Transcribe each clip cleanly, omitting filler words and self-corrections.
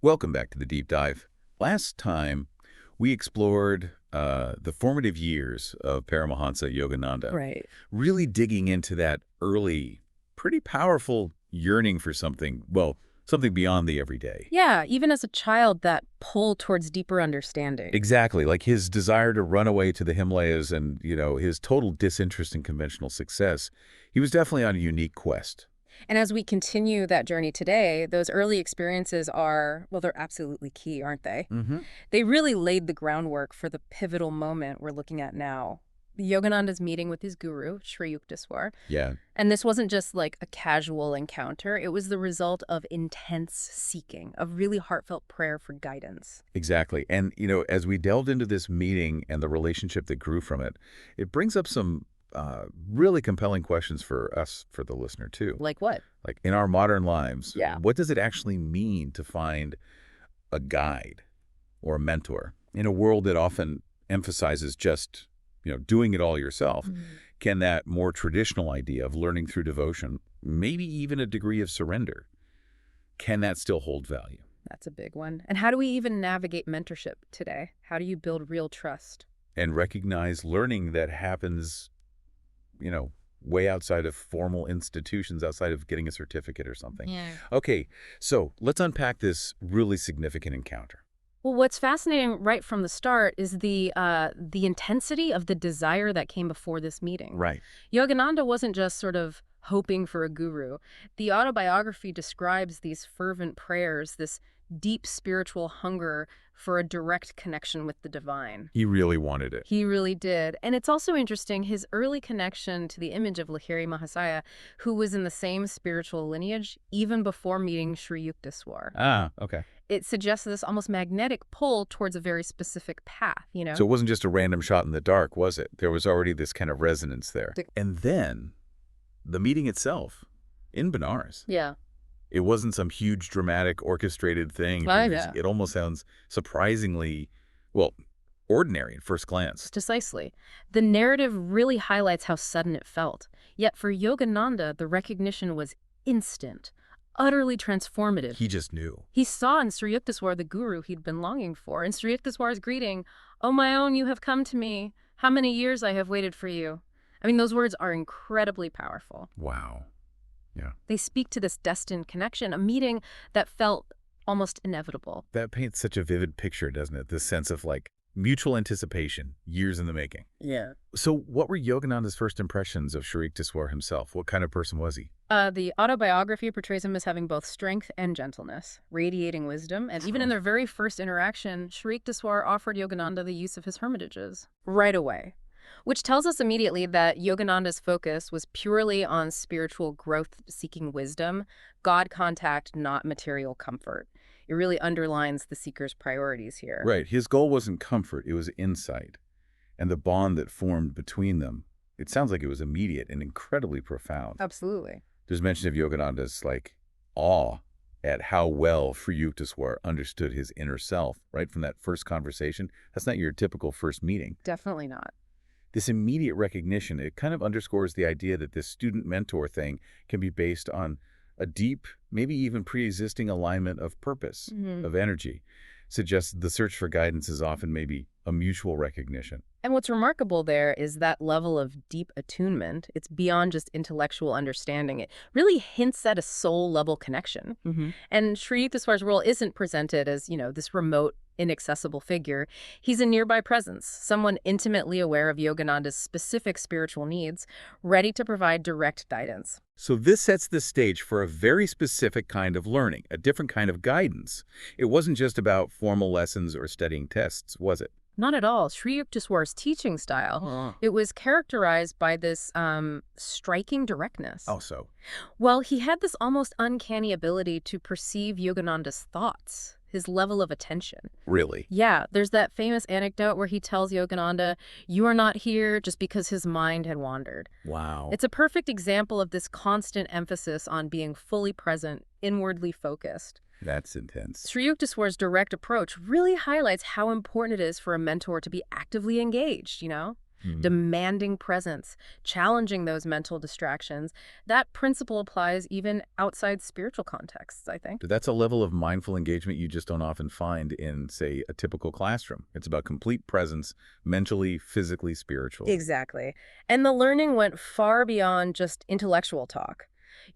Welcome back to the deep dive. Last time, we explored the formative years of Paramahansa Yogananda, Right. really digging into that early, pretty powerful yearning for something, well, something beyond the everyday. Yeah, even as a child, that pull towards deeper understanding. Exactly, like his desire to run away to the Himalayas and, his total disinterest in conventional success. He was definitely on a unique quest. And as we continue that journey today, those early experiences are, well, they're absolutely key, aren't they? Mm-hmm. They really laid the groundwork for the pivotal moment we're looking at now. Yogananda's meeting with his guru, Sri Yukteswar. Yeah, And this wasn't just like a casual encounter, it was the result of intense seeking, of really heartfelt prayer for guidance. exactly. And, as we delved into this meeting and the relationship that grew from it, it brings up some really compelling questions for us, for the listener, too. Like what? Like in our modern lives, Yeah. what does it actually mean to find a guide or a mentor in a world that often emphasizes just, doing it all yourself? Can that more traditional idea of learning through devotion, maybe even a degree of surrender, can that still hold value? That's a big one. And how do we even navigate mentorship today? How do you build real trust? And recognize learning that happens, way outside of formal institutions, outside of getting a certificate or something. Yeah. Okay, so let's unpack this really significant encounter. Well, what's fascinating right from the start is the intensity of the desire that came before this meeting. Right. Yogananda wasn't just sort of hoping for a guru. The autobiography describes these fervent prayers, this deep spiritual hunger for a direct connection with the divine. He really wanted it. He really did. And it's also interesting, his early connection to the image of Lahiri Mahasaya, who was in the same spiritual lineage even before meeting Sri Yukteswar. Ah, okay. It suggests this almost magnetic pull towards a very specific path, you know? So it wasn't just a random shot in the dark, was it? There was already this kind of resonance there. And then the meeting itself in Benares. Yeah. It wasn't some huge, dramatic, orchestrated thing. It almost sounds surprisingly, well, ordinary at first glance. Precisely. The narrative really highlights how sudden it felt. Yet for Yogananda, the recognition was instant, utterly transformative. He just knew. He saw in Sri Yukteswar the guru he'd been longing for. In Sri Yukteswar's greeting, "Oh, my own, you have come to me. How many years I have waited for you." I mean, those words are incredibly powerful. Wow. Yeah. They speak to this destined connection, a meeting that felt almost inevitable. That paints such a vivid picture, doesn't it? This sense of like mutual anticipation, years in the making. Yeah. So what were Yogananda's first impressions of Sri Yukteswar himself? What kind of person was he? The autobiography portrays him as having both strength and gentleness, radiating wisdom, and even in their very first interaction, Sri Yukteswar offered Yogananda the use of his hermitages right away, which tells us immediately that Yogananda's focus was purely on spiritual growth-seeking wisdom, God contact, not material comfort. It really underlines the seeker's priorities here. Right. His goal wasn't comfort, it was insight. And the bond that formed between them, it sounds like it was immediate and incredibly profound. Absolutely. There's mention of Yogananda's, like, awe at how well Sri Yukteswar understood his inner self, right? From that first conversation. That's not your typical first meeting. Definitely not. This immediate recognition, it kind of underscores the idea that this student-mentor thing can be based on a deep, maybe even pre-existing alignment of purpose, of energy. Suggests the search for guidance is often maybe a mutual recognition. And what's remarkable there is that level of deep attunement. It's beyond just intellectual understanding. It really hints at a soul-level connection. And Sri Yukteswar's role isn't presented as, this remote, inaccessible figure. He's a nearby presence, someone intimately aware of Yogananda's specific spiritual needs, ready to provide direct guidance. So this sets the stage for a very specific kind of learning, a different kind of guidance. It wasn't just about formal lessons or studying tests, was it? Not at all. Sri Yukteswar's teaching style, it was characterized by this striking directness. Oh, so? Well, he had this almost uncanny ability to perceive Yogananda's thoughts, his level of attention. Really? Yeah, there's that famous anecdote where he tells Yogananda, "You are not here," just because his mind had wandered. Wow. It's a perfect example of this constant emphasis on being fully present, inwardly focused. That's intense. Sri Yukteswar's direct approach really highlights how important it is for a mentor to be actively engaged, demanding presence, challenging those mental distractions. That principle applies even outside spiritual contexts, I think. That's a level of mindful engagement you just don't often find in, say, a typical classroom. It's about complete presence, mentally, physically, spiritually. Exactly. And the learning went far beyond just intellectual talk.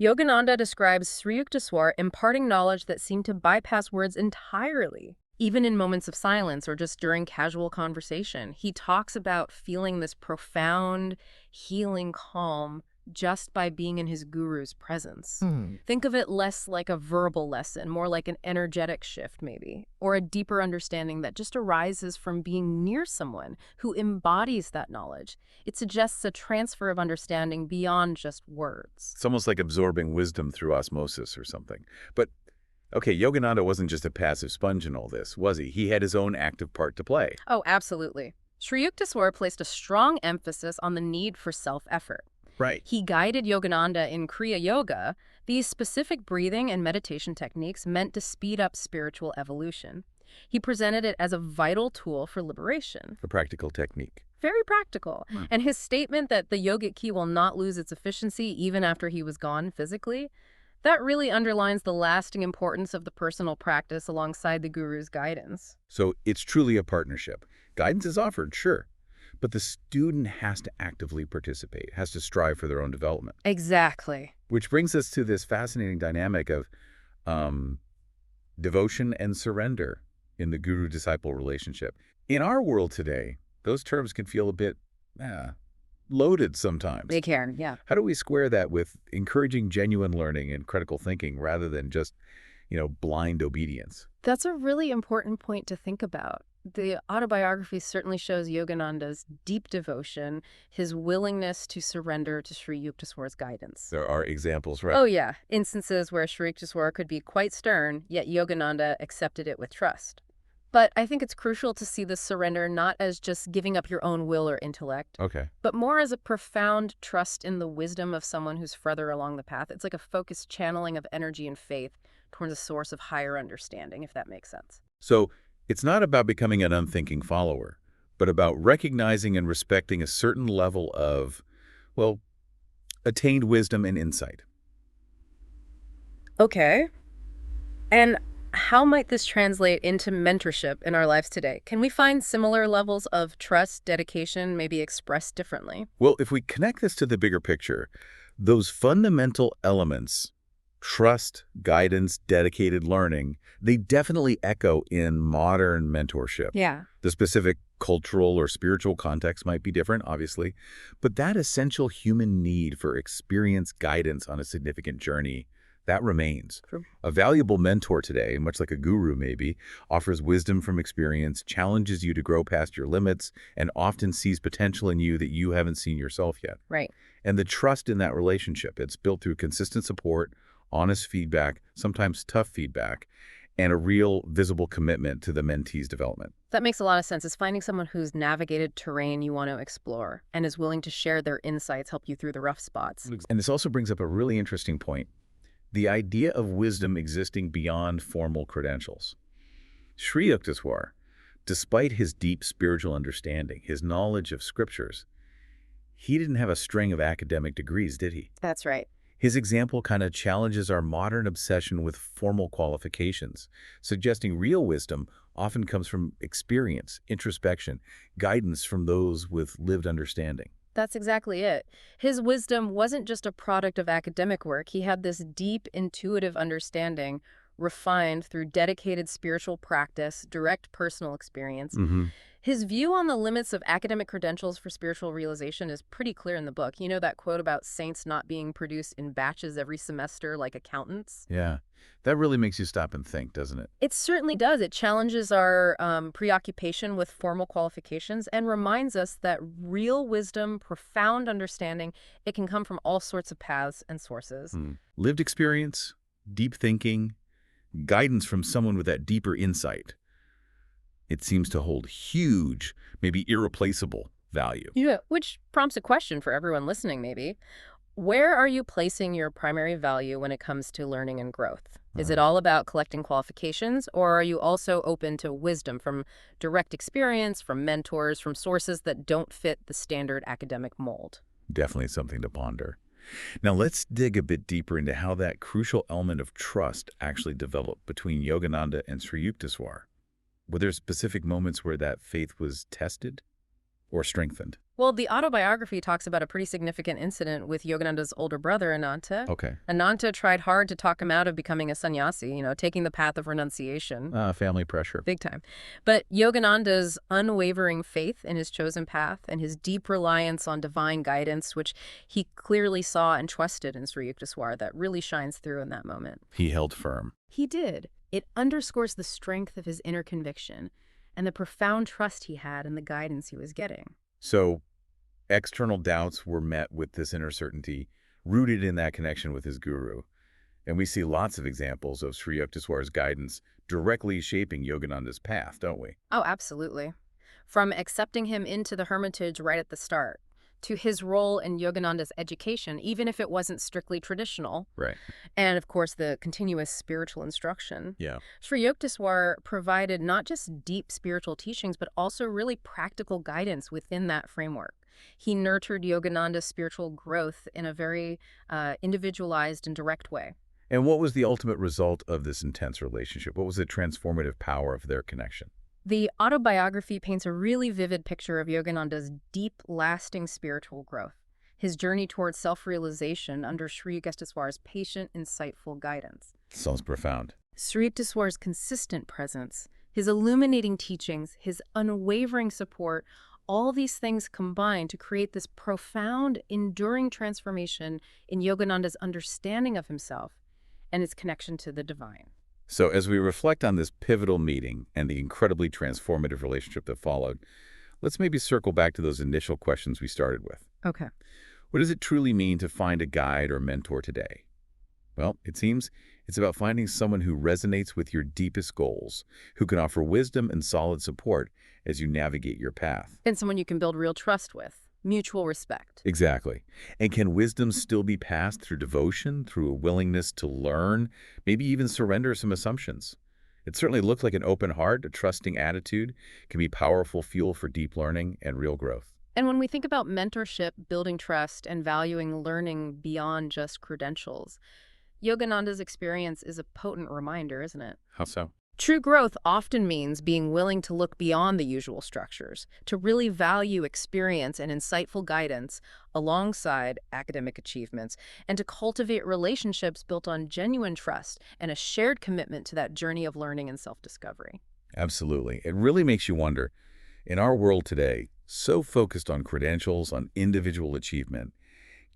Yogananda describes Sri Yukteswar imparting knowledge that seemed to bypass words entirely. Even in moments of silence or just during casual conversation, he talks about feeling this profound, healing calm just by being in his guru's presence. Think of it less like a verbal lesson, more like an energetic shift maybe, or a deeper understanding that just arises from being near someone who embodies that knowledge. It suggests a transfer of understanding beyond just words. It's almost like absorbing wisdom through osmosis or something. But okay, Yogananda wasn't just a passive sponge in all this, was he? He had his own active part to play. Oh, absolutely. Sri Yukteswar placed a strong emphasis on the need for self-effort. Right. He guided Yogananda in Kriya Yoga, these specific breathing and meditation techniques meant to speed up spiritual evolution. He presented it as a vital tool for liberation. A practical technique. Very practical. And his statement that the yogic key will not lose its efficiency even after he was gone physically, that really underlines the lasting importance of the personal practice alongside the guru's guidance. So it's truly a partnership. Guidance is offered, sure, but the student has to actively participate, has to strive for their own development. Exactly. Which brings us to this fascinating dynamic of devotion and surrender in the guru-disciple relationship. In our world today, those terms can feel a bit loaded sometimes. They can, yeah. How do we square that with encouraging genuine learning and critical thinking rather than just, blind obedience? That's a really important point to think about. The autobiography certainly shows Yogananda's deep devotion, his willingness to surrender to Sri Yukteswar's guidance. There are examples, right? Oh, yeah. Instances where Sri Yukteswar could be quite stern, yet Yogananda accepted it with trust. But I think it's crucial to see this surrender not as just giving up your own will or intellect, Okay. but more as a profound trust in the wisdom of someone who's further along the path. It's like a focused channeling of energy and faith towards a source of higher understanding, if that makes sense. So it's not about becoming an unthinking follower, but about recognizing and respecting a certain level of, attained wisdom and insight. Okay. And how might this translate into mentorship in our lives today? Can we find similar levels of trust, dedication, maybe expressed differently? Well, if we connect this to the bigger picture, those fundamental elements, trust, guidance, dedicated learning, they definitely echo in modern mentorship. Yeah. The specific cultural or spiritual context might be different, obviously, but that essential human need for experience guidance on a significant journey, that remains. True. A valuable mentor today, much like a guru maybe, offers wisdom from experience, challenges you to grow past your limits, and often sees potential in you that you haven't seen yourself yet. Right. And the trust in that relationship, it's built through consistent support, honest feedback, sometimes tough feedback, and a real visible commitment to the mentee's development. That makes a lot of sense. It's finding someone who's navigated terrain you want to explore and is willing to share their insights, help you through the rough spots. And this also brings up a really interesting point. The idea of wisdom existing beyond formal credentials. Sri Yukteswar, despite his deep spiritual understanding, his knowledge of scriptures, he didn't have a string of academic degrees, did he? That's right. His example kind of challenges our modern obsession with formal qualifications, suggesting real wisdom often comes from experience, introspection, guidance from those with lived understanding. That's exactly it. His wisdom wasn't just a product of academic work. He had this deep, intuitive understanding refined through dedicated spiritual practice, direct personal experience. His view on the limits of academic credentials for spiritual realization is pretty clear in the book. You know that quote about saints not being produced in batches every semester like accountants? Yeah, that really makes you stop and think, doesn't it? It certainly does. It challenges our preoccupation with formal qualifications and reminds us that real wisdom, profound understanding, it can come from all sorts of paths and sources. Lived experience, deep thinking, guidance from someone with that deeper insight. It seems to hold huge, maybe irreplaceable value. Yeah, which prompts a question for everyone listening, maybe. Where are you placing your primary value when it comes to learning and growth? Is it Uh, all about collecting qualifications, or are you also open to wisdom from direct experience, from mentors, from sources that don't fit the standard academic mold? Definitely something to ponder. Now let's dig a bit deeper into how that crucial element of trust actually developed between Yogananda and Sri Yukteswar. Were there specific moments where that faith was tested or strengthened? Well, the autobiography talks about a pretty significant incident with Yogananda's older brother, Ananta. Okay. Ananta tried hard to talk him out of becoming a sannyasi, taking the path of renunciation. Family pressure. Big time. But Yogananda's unwavering faith in his chosen path and his deep reliance on divine guidance, which he clearly saw and trusted in Sri Yukteswar, that really shines through in that moment. He held firm. He did. It underscores the strength of his inner conviction and the profound trust he had in the guidance he was getting. So external doubts were met with this inner certainty, rooted in that connection with his guru. And we see lots of examples of Sri Yukteswar's guidance directly shaping Yogananda's path, don't we? Oh, absolutely. From accepting him into the hermitage right at the start, to his role in Yogananda's education, even if it wasn't strictly traditional, Right. and of course the continuous spiritual instruction. Yeah. Sri Yukteswar provided not just deep spiritual teachings, but also really practical guidance within that framework. He nurtured Yogananda's spiritual growth in a very individualized and direct way. And what was the ultimate result of this intense relationship? What was the transformative power of their connection? The autobiography paints a really vivid picture of Yogananda's deep, lasting spiritual growth, his journey towards self-realization under Sri Yukteswar's patient, insightful guidance. Sounds profound. Sri Yukteswar's consistent presence, his illuminating teachings, his unwavering support, all these things combine to create this profound, enduring transformation in Yogananda's understanding of himself and his connection to the divine. So as we reflect on this pivotal meeting and the incredibly transformative relationship that followed, let's maybe circle back to those initial questions we started with. Okay. What does it truly mean to find a guide or mentor today? Well, it seems it's about finding someone who resonates with your deepest goals, who can offer wisdom and solid support as you navigate your path. And someone you can build real trust with, mutual respect. Exactly. And can wisdom still be passed through devotion, through a willingness to learn, maybe even surrender some assumptions? It certainly looks like an open heart, a trusting attitude can be powerful fuel for deep learning and real growth. And when we think about mentorship, building trust, and valuing learning beyond just credentials, Yogananda's experience is a potent reminder, isn't it? How so? True growth often means being willing to look beyond the usual structures, to really value experience and insightful guidance alongside academic achievements, and to cultivate relationships built on genuine trust and a shared commitment to that journey of learning and self-discovery. Absolutely. It really makes you wonder, in our world today, so focused on credentials, on individual achievement,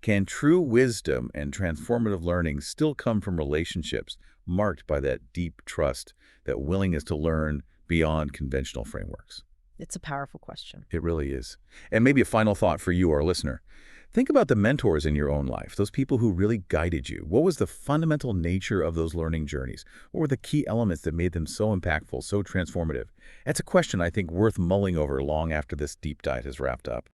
can true wisdom and transformative learning still come from relationships marked by that deep trust, that willingness to learn beyond conventional frameworks? It's a powerful question. It really is. And maybe a final thought for you, our listener. Think about the mentors in your own life, those people who really guided you. What was the fundamental nature of those learning journeys? What were the key elements that made them so impactful, so transformative? That's a question I think worth mulling over long after this deep dive is wrapped up.